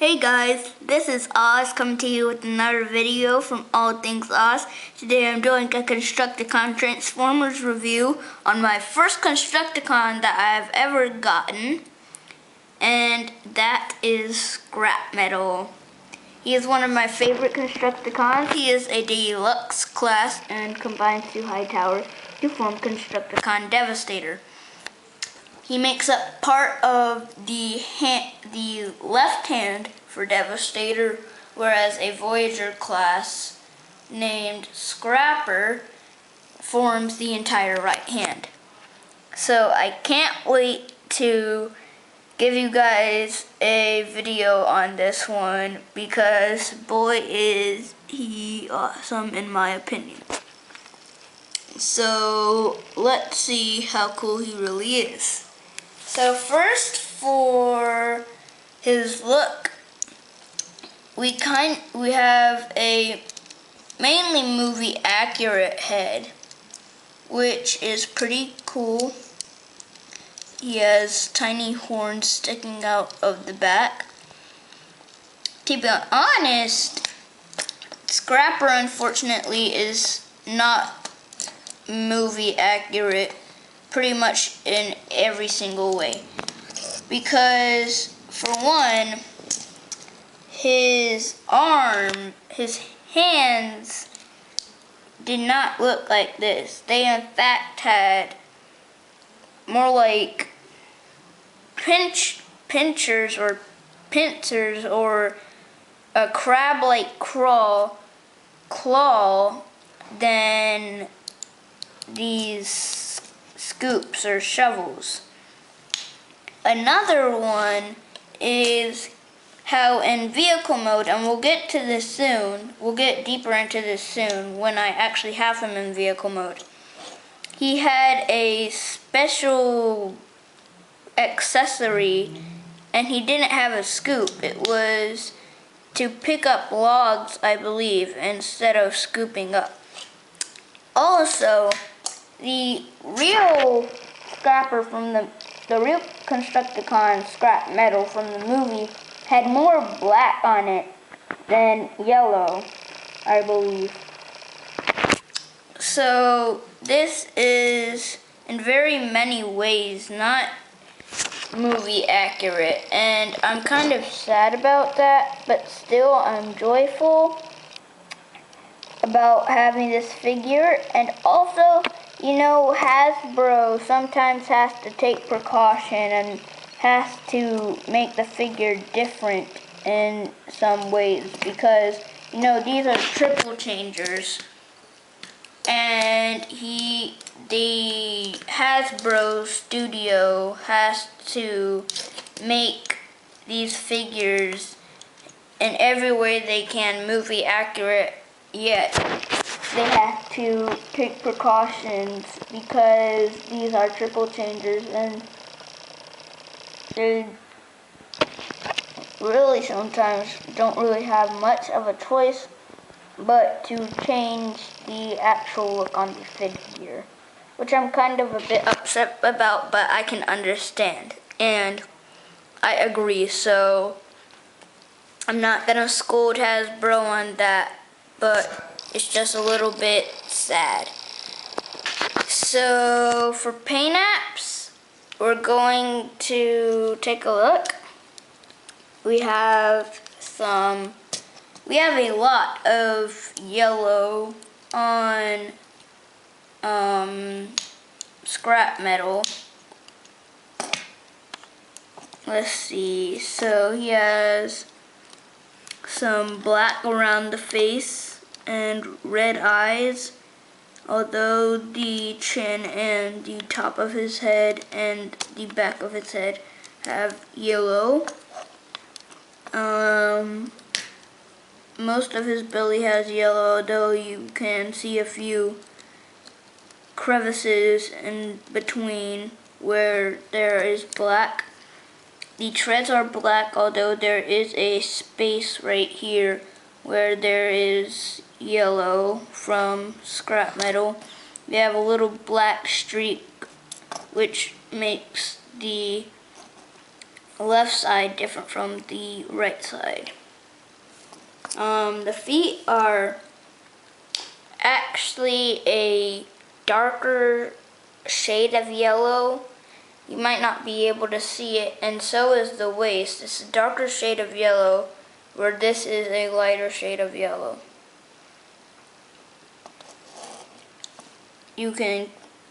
Hey guys, this is Oz coming to you with another video from All Things Oz. Today I'm doing a Constructicon Transformers review on my first Constructicon that I've ever gotten, and that is Scrap Metal. He is one of my favorite Constructicons. He is a Deluxe class and combines two high towers to form Constructicon Devastator. He makes up part of the left hand for Devastator, whereas a Voyager class named Scrapper forms the entire right hand. So I can't wait to give you guys a video on this one because boy is he awesome in my opinion. So let's see how cool he really is. So first, for his look, we have a mainly movie accurate head, which is pretty cool. He has tiny horns sticking out of the back. To be honest, Scrapper unfortunately is not movie accurate pretty much in every single way, because for one, his hands did not look like this. They in fact had more like pincers or pincers or a crab-like claw than these scoops or shovels. Another one is how in vehicle mode, and we'll get to this soon, we'll get deeper into this soon when I actually have him in vehicle mode. He had a special accessory and he didn't have a scoop. It was to pick up logs, I believe, instead of scooping up. Also, the real Scrapper from the real Constructicon Scrap Metal from the movie had more black on it than yellow, I believe. So this is in very many ways not movie accurate, and I'm kind of sad about that, but still I'm joyful about having this figure. And also, you know, Hasbro sometimes has to take precaution and has to make the figure different in some ways, because, you know, these are triple changers, and the Hasbro studio has to make these figures in every way they can movie accurate, yet they have to take precautions because these are triple changers and they really sometimes don't really have much of a choice but to change the actual look on the figure, which I'm kind of a bit upset about, but I can understand and I agree, so I'm not gonna scold Hasbro on that, but it's just a little bit sad. So for paint apps, we're going to take a look. We have a lot of yellow on Scrap Metal. Let's see, so he has some black around the face and red eyes, although the chin and the top of his head and the back of his head have yellow. Most of his belly has yellow, though you can see a few crevices in between where there is black. The treads are black, although there is a space right here where there is yellow from Scrap Metal. We have a little black streak which makes the left side different from the right side. The feet are actually a darker shade of yellow. You might not be able to see it, and so is the waist. It's a darker shade of yellow, where this is a lighter shade of yellow.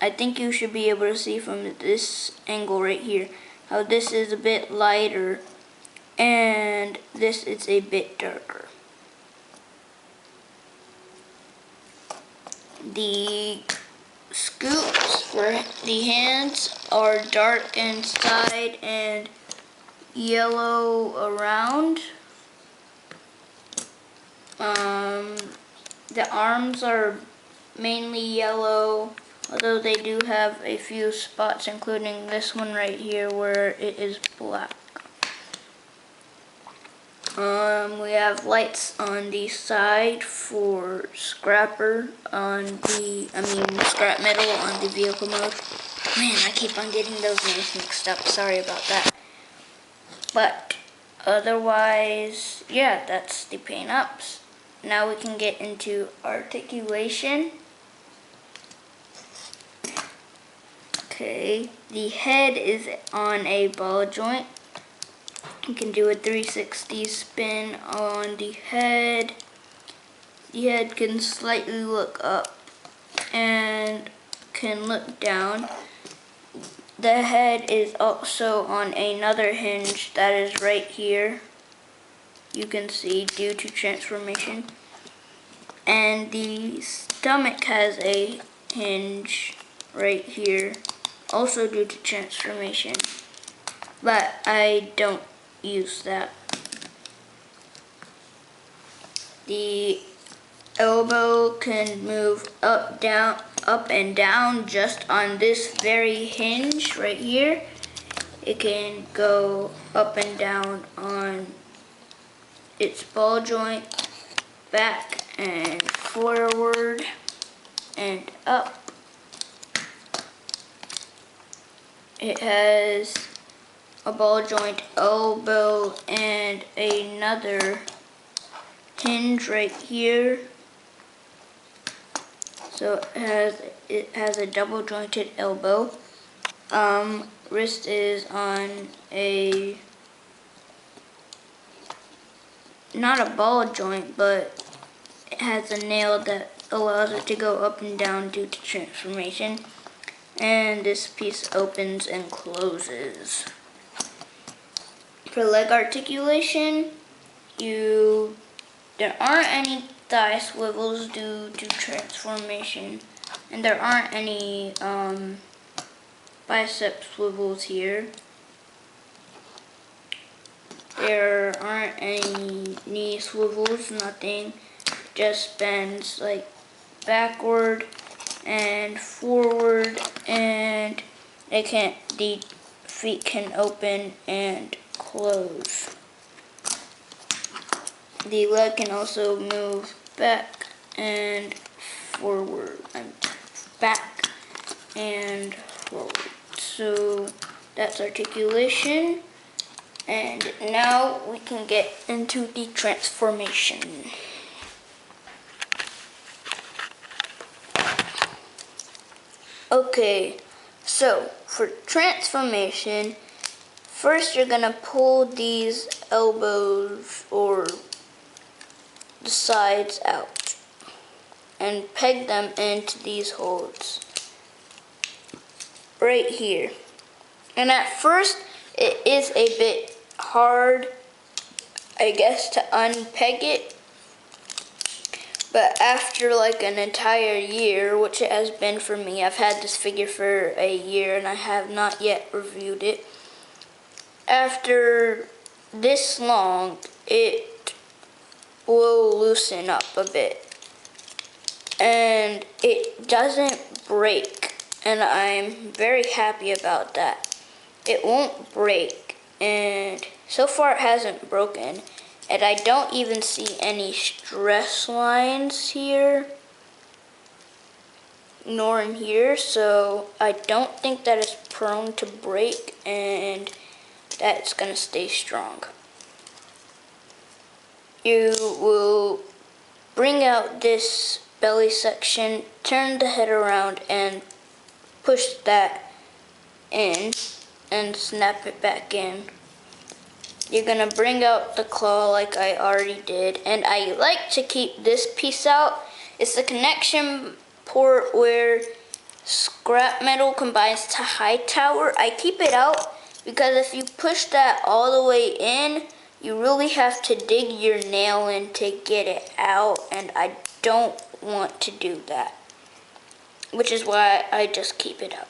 I think you should be able to see from this angle right here, how this is a bit lighter, and this is a bit darker. The scoops for the hands are dark inside and yellow around. The arms are mainly yellow, although they do have a few spots, including this one right here where it is black. We have lights on the side for scrap metal on the vehicle mode. Man, I keep on getting those names mixed up. Sorry about that. But otherwise, yeah, that's the paint ups. Now we can get into articulation. Okay, the head is on a ball joint. You can do a 360 spin on the head. The head can slightly look up and can look down. The head is also on another hinge that is right here. You can see due to transformation. And the stomach has a hinge right here, also due to transformation. But I don't use that. The elbow can move up and down just on this very hinge right here. It can go up and down on its ball joint, back and forward and up. It has a ball joint elbow and another hinge right here. So it has a double jointed elbow. Wrist is on a, not a ball joint, but it has a nail that allows it to go up and down due to transformation. And this piece opens and closes. For leg articulation, there aren't any thigh swivels due to transformation, and there aren't any bicep swivels here. There aren't any knee swivels, nothing. Just bends like backward and forward, and the feet can open and close. The leg can also move back and forward, back and forward. So that's articulation. And now we can get into the transformation. Okay, so for transformation, first you're gonna pull these elbows or the sides out and peg them into these holes right here. And at first it is a bit hard, I guess, to unpeg it, but after like an entire year, which it has been for me, I've had this figure for a year and I have not yet reviewed it. After this long, it will loosen up a bit and it doesn't break, and I'm very happy about that. It won't break, and so far it hasn't broken, and I don't even see any stress lines here nor in here, so I don't think that it's prone to break, and that it's going to stay strong. You will bring out this belly section, turn the head around, and push that in and snap it back in. You're going to bring out the claw like I already did, and I like to keep this piece out. It's the connection port where scrap metal combines to high tower. I keep it out because if you push that all the way in, you really have to dig your nail in to get it out, and I don't want to do that, which is why I just keep it out.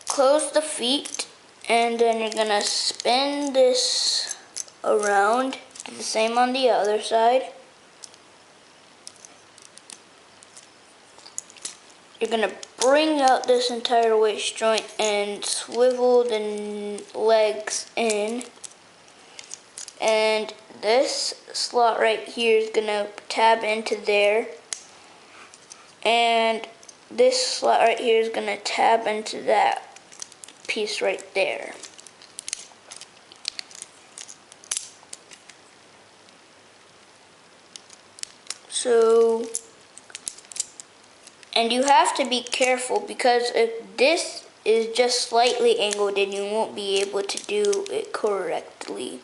Close the feet, and then you're gonna spin this around. Do the same on the other side. You're gonna bring out this entire waist joint and swivel the legs in. And this slot right here is gonna tab into there. And this slot right here is gonna tab into that piece right there. So, and you have to be careful because if this is just slightly angled, then you won't be able to do it correctly.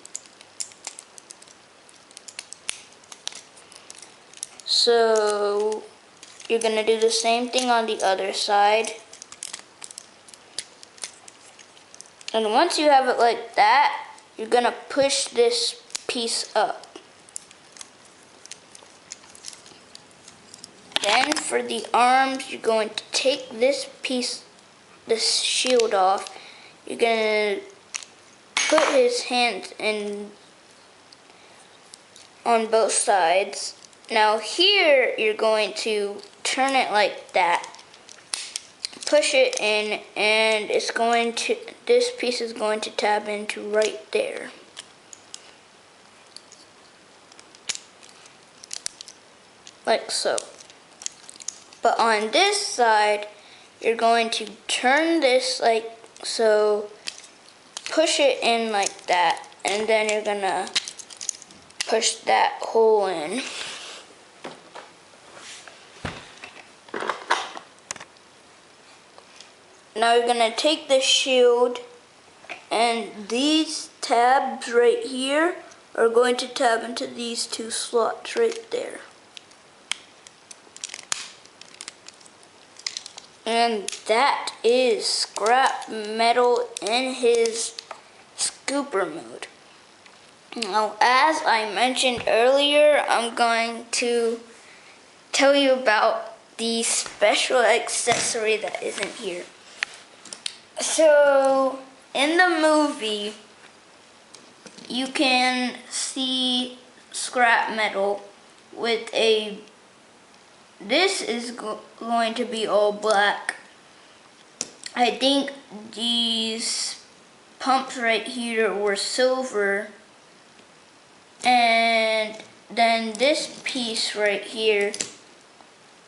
So you're gonna do the same thing on the other side. And once you have it like that, you're gonna push this piece up. Then for the arms, you're going to take this piece, this shield off. You're gonna put his hands in on both sides. Now here, you're going to turn it like that. Push it in, and it's going to, this piece is going to tab into right there. Like so. But on this side, you're going to turn this like so, push it in like that, and then you're gonna push that hole in. Now you're gonna take the shield, and these tabs right here are going to tab into these two slots right there. And that is scrap metal in his scooper mode. Now, as I mentioned earlier, I'm going to tell you about the special accessory that isn't here. So, in the movie, you can see scrap metal with a, this is going to be all black. I think these pumps right here were silver, and then this piece right here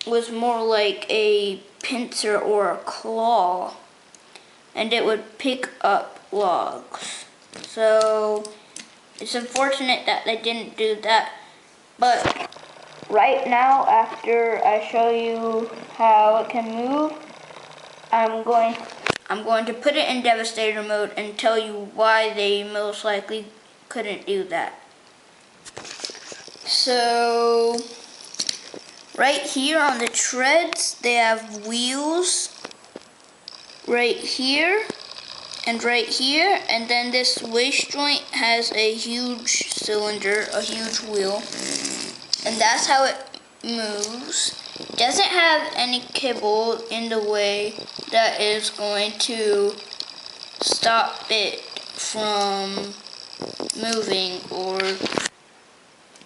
was more like a pincer or a claw, and it would pick up logs. So it's unfortunate that they didn't do that, but right now, after I show you how it can move, I'm going to put it in Devastator mode and tell you why they most likely couldn't do that. So right here on the treads, they have wheels right here and right here, and then this waist joint has a huge cylinder, a huge wheel, and that's how it moves. It doesn't have any kibble in the way that is going to stop it from moving or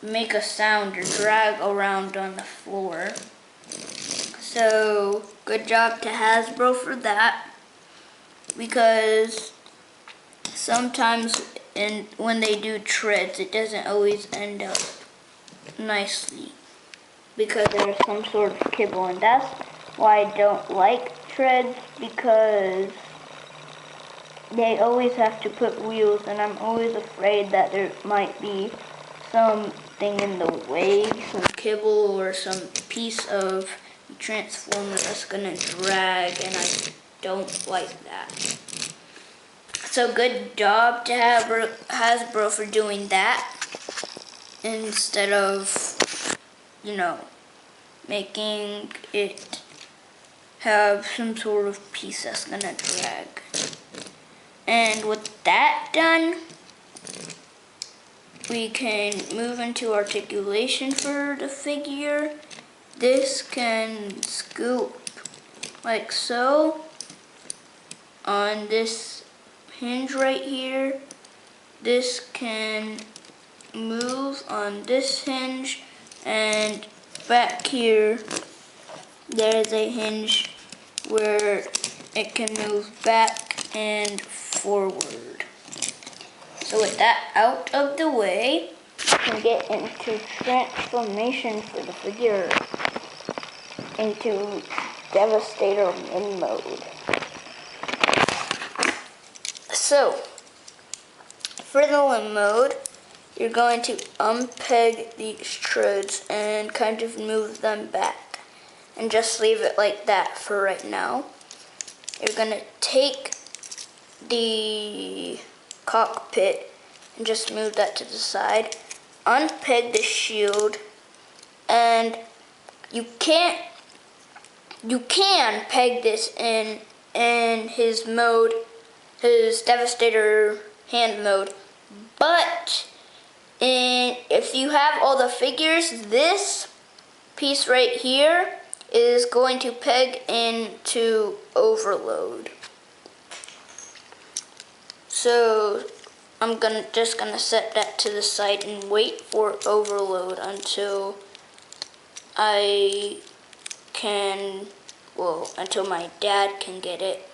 make a sound or drag around on the floor. So good job to Hasbro for that, because sometimes when they do treads, it doesn't always end up nicely because there's some sort of kibble, and that's why I don't like treads, because they always have to put wheels, and I'm always afraid that there might be something in the way, some kibble or some piece of the transformer that's gonna drag, and I don't like that. So good job to Hasbro for doing that, instead of, you know, making it have some sort of piece that's gonna drag. And with that done, we can move into articulation for the figure. This can scoop like so on this hinge right here. This can move on this hinge, and back here there's a hinge where it can move back and forward. So with that out of the way, we can get into transformation for the figure into Devastator Min mode. So for the limb mode, you're going to unpeg these treads and kind of move them back, and just leave it like that for right now. You're going to take the cockpit and just move that to the side, unpeg the shield, and you can peg this in his mode, his Devastator hand mode, but if you have all the figures, this piece right here is going to peg into overload. So I'm just gonna set that to the side and wait for overload until until my dad can get it.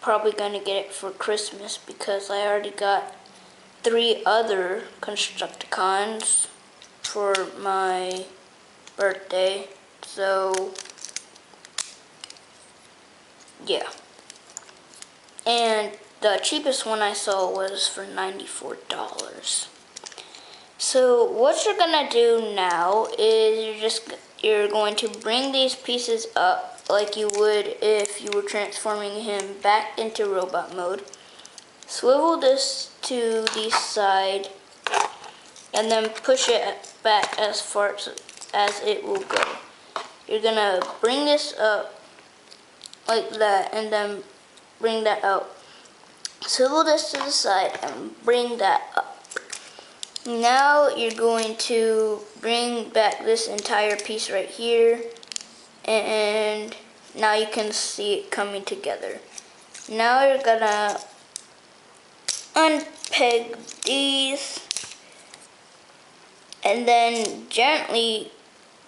Probably gonna get it for Christmas because I already got 3 other Constructicons for my birthday. So yeah. And the cheapest one I saw was for $94. So what you're gonna do now is you're going to bring these pieces up like you would if you were transforming him back into robot mode. Swivel this to the side and then push it back as far as it will go. You're gonna bring this up like that and then bring that out. Swivel this to the side and bring that up. Now you're going to bring back this entire piece right here, and now you can see it coming together. Now you're gonna unpeg these and then gently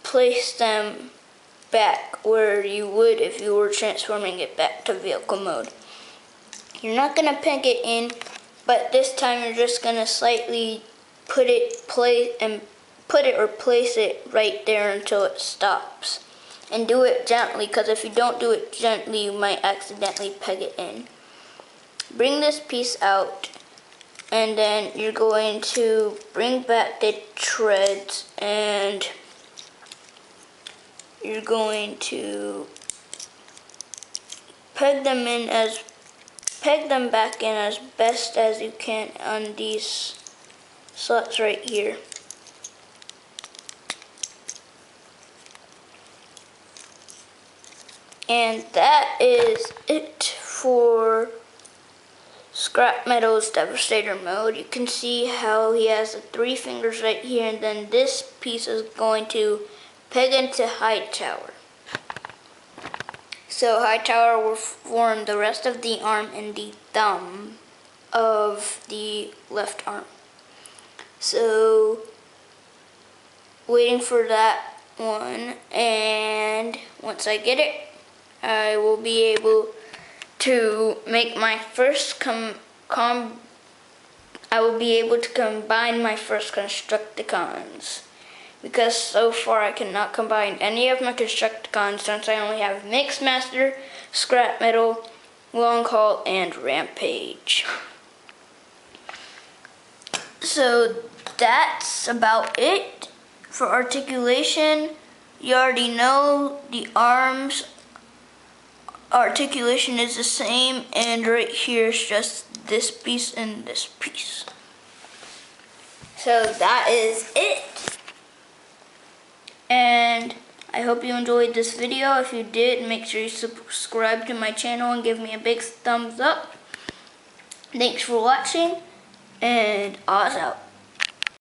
place them back where you would if you were transforming it back to vehicle mode. You're not gonna peg it in, but this time you're just gonna slightly place it right there until it stops. And do it gently, because if you don't do it gently, you might accidentally peg it in. Bring this piece out, and then you're going to bring back the treads, and you're going to peg them back in as best as you can on these slots right here. And that is it for Scrap Metal's Devastator mode. You can see how he has the 3 fingers right here, and then this piece is going to peg into Hightower. So Hightower will form the rest of the arm and the thumb of the left arm. So waiting for that one, and once I get it, I will be able to make my first I will be able to combine my first Constructicons, because so far I cannot combine any of my Constructicons since I only have Mixmaster, Scrap Metal, long haul, and rampage. So that's about it for articulation. You already know the arms articulation is the same, and right here is just this piece and this piece. So that is it. And I hope you enjoyed this video. If you did, make sure you subscribe to my channel and give me a big thumbs up. Thanks for watching, and Oz out.